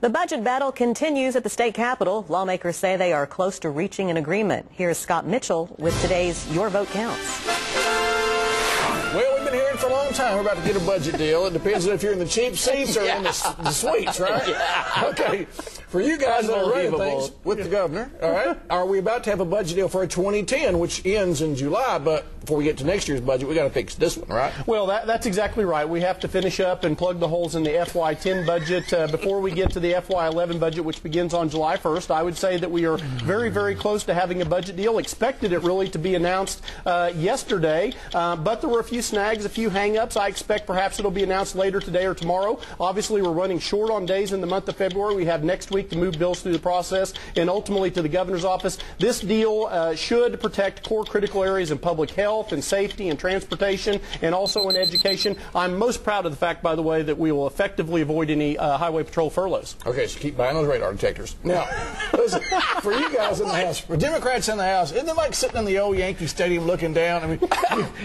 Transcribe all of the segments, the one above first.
The budget battle continues at the state capitol. Lawmakers say they are close to reaching an agreement. Here's Scott Mitchell with today's Your Vote Counts. Well, we've been hearing for a long time we're about to get a budget deal. It depends on if you're in the cheap seats or in the suites, right? Yeah. Okay. For you guys that are running things with the governor, all right, are we about to have a budget deal for 2010, which ends in July? But before we get to next year's budget, we got to fix this one, right? Well, that's exactly right. We have to finish up and plug the holes in the FY10 budget before we get to the FY11 budget, which begins on July 1st. I would say that we are very, very close to having a budget deal. Expected it really to be announced yesterday, but there were a few snags, a few hang-ups. I expect perhaps it'll be announced later today or tomorrow. Obviously, we're running short on days in the month of February. We have next week to move bills through the process and ultimately to the governor's office. This deal should protect core critical areas in public health and safety and transportation and also in education. I'm most proud of the fact, by the way, that we will effectively avoid any highway patrol furloughs. Okay, so keep buying those radar detectors. Now, listen, for you guys in the House, for Democrats in the House, isn't it like sitting in the old Yankee Stadium looking down? I mean,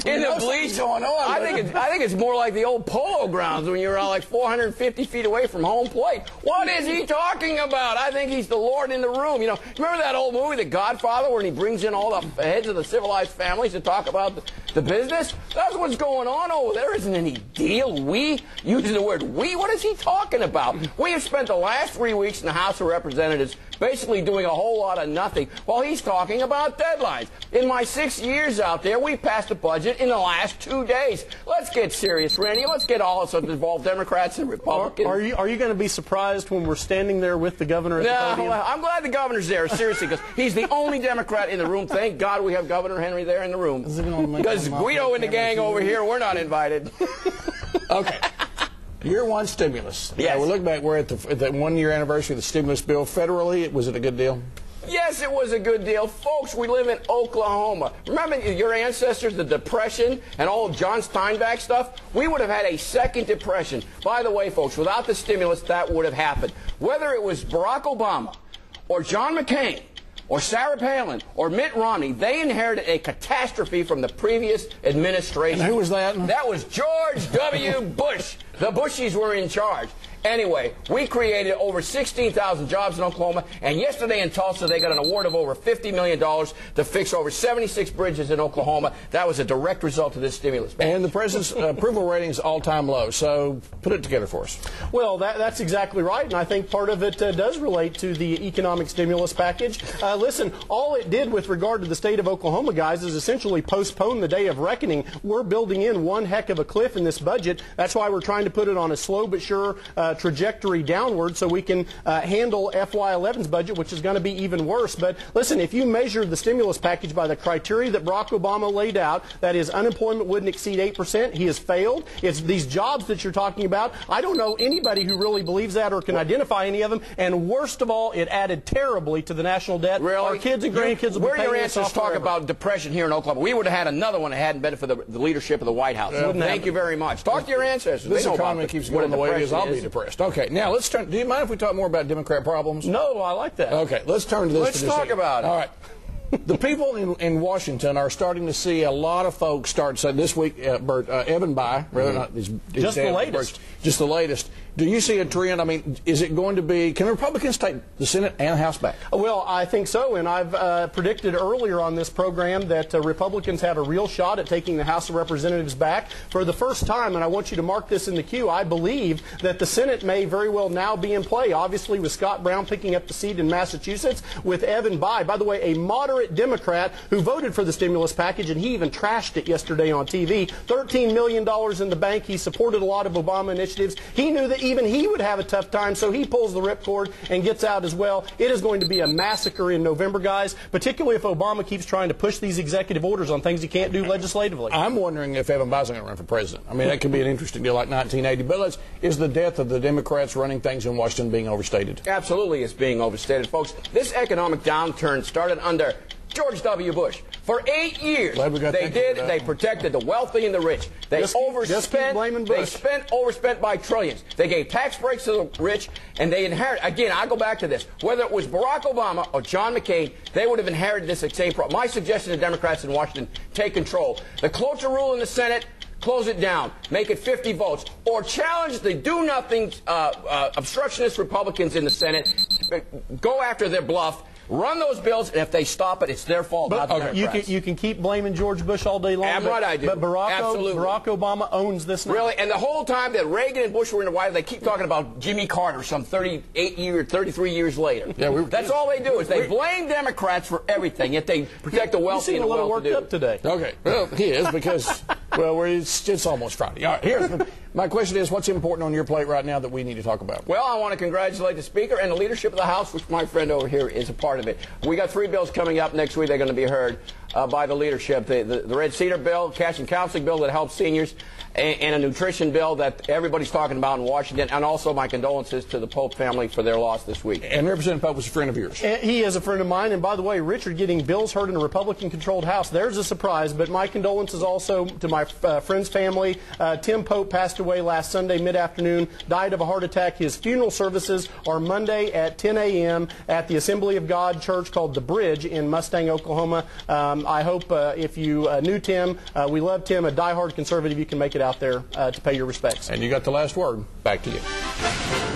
in the bleachers going on. I think it's more like the old polo grounds when you're like 450 feet away from home plate. What is he talking about? I think he's the Lord in the room. You know, remember that old movie, The Godfather, where he brings in all the heads of the civilized families to talk about the business? That's what's going on over there. Isn't any deal. We, using the word we, what is he talking about? We have spent the last 3 weeks in the House of Representatives basically doing a whole lot of nothing while he's talking about deadlines. In my 6 years out there, we passed a budget in the last 2 days. Let's get serious, Randy. Let's get all of us involved, Democrats and Republicans. Are you going to be surprised when we're standing there with the governor at the podium? Well, I'm glad the governor's there, seriously, because he's the only Democrat in the room. Thank God we have Governor Henry there in the room. Because Guido and the gang over here, we're not invited. Okay. Year one stimulus. Yes. We're looking back. We're at the 1 year anniversary of the stimulus bill. Federally, was it a good deal? Yes, it was a good deal. Folks, we live in Oklahoma. Remember your ancestors, the Depression, and all of John Steinbeck stuff? We would have had a second depression. By the way, folks, without the stimulus, that would have happened. Whether it was Barack Obama or John McCain or Sarah Palin or Mitt Romney, they inherited a catastrophe from the previous administration. And who was that? That was George W. Bush. The Bushies were in charge. Anyway, we created over 16,000 jobs in Oklahoma, and yesterday in Tulsa they got an award of over $50 million to fix over 76 bridges in Oklahoma. That was a direct result of this stimulus package. And the president's approval rating is all-time low, so put it together for us. Well, that's exactly right, and I think part of it does relate to the economic stimulus package. Listen, all it did with regard to the state of Oklahoma, guys, is essentially postpone the day of reckoning. We're building in one heck of a cliff in this budget. That's why we're trying to put it on a slow but sure trajectory downward so we can handle FY11's budget, which is going to be even worse. But listen, if you measure the stimulus package by the criteria that Barack Obama laid out, that is, unemployment wouldn't exceed 8%, he has failed. It's these jobs that you're talking about. I don't know anybody who really believes that or can identify any of them. And worst of all, it added terribly to the national debt. Really? Our kids and grandkids will be paying your this answers off talk forever. about depression here in Oklahoma. We would have had another one that hadn't been for the leadership of the White House. Thank you very much. Talk to your ancestors. This economy keeps going the way it is. I'll be depressed. Okay, now let's turn. Do you mind if we talk more about Democrat problems? No, I like that. Okay, let's turn to this. Let's talk about it. All right. The people in Washington are starting to see a lot of folks start saying this week, Bert, Evan Bayh, rather not his just the latest. Just the latest. Do you see a trend? I mean, is it going to be, can Republicans take the Senate and House back? Well, I think so, and I've predicted earlier on this program that Republicans have a real shot at taking the House of Representatives back for the first time, and I want you to mark this in the queue. I believe that the Senate may very well now be in play, obviously with Scott Brown picking up the seat in Massachusetts, with Evan Bayh, by the way, a moderate Democrat who voted for the stimulus package, and he even trashed it yesterday on TV. $13 million in the bank. He supported a lot of Obama initiatives. He knew that even he would have a tough time, so he pulls the ripcord and gets out as well. It is going to be a massacre in November, guys, particularly if Obama keeps trying to push these executive orders on things he can't do legislatively. I'm wondering if Evan Bayh's going to run for president. I mean, that could be an interesting deal like 1980. But is the death of the Democrats running things in Washington being overstated? Absolutely, it's being overstated, folks. This economic downturn started under George W. Bush. For 8 years, they protected the wealthy and the rich. They overspent by trillions. They gave tax breaks to the rich, and they inherited, again, I go back to this, whether it was Barack Obama or John McCain, they would have inherited this same problem. My suggestion to Democrats in Washington, take control. The cloture rule in the Senate, close it down, make it 50 votes, or challenge the do-nothing obstructionist Republicans in the Senate, go after their bluff, run those bills, and if they stop it, it's their fault, not the Democrats. You can keep blaming George Bush all day long. Damn right I do. But Absolutely. Barack Obama owns this now. Really, and the whole time that Reagan and Bush were in the White House, they keep talking about Jimmy Carter some 33 years later. Yeah, that's all they do is they blame Democrats for everything, yet they protect the wealthy and the well-to-do. You seem a little worked up today. Okay, well, he is because, well, it's almost Friday. All right, my question is, what's important on your plate right now that we need to talk about? Well, I want to congratulate the Speaker and the leadership of the House, which my friend over here is a part of it. We got 3 bills coming up next week. They're going to be heard by the leadership. The Red Cedar bill, cash and counseling bill that helps seniors, and a nutrition bill that everybody's talking about in Washington, and also my condolences to the Pope family for their loss this week. And Representative Pope was a friend of yours. He is a friend of mine, and by the way, Richard getting bills heard in a Republican-controlled House, there's a surprise, but my condolences also to my friend's family. Tim Pope passed away last Sunday mid-afternoon, died of a heart attack. His funeral services are Monday at 10 a.m. at the Assembly of God church called The Bridge in Mustang, Oklahoma. I hope if you knew Tim, we love Tim, a diehard conservative, you can make it out there to pay your respects. And you got the last word. Back to you.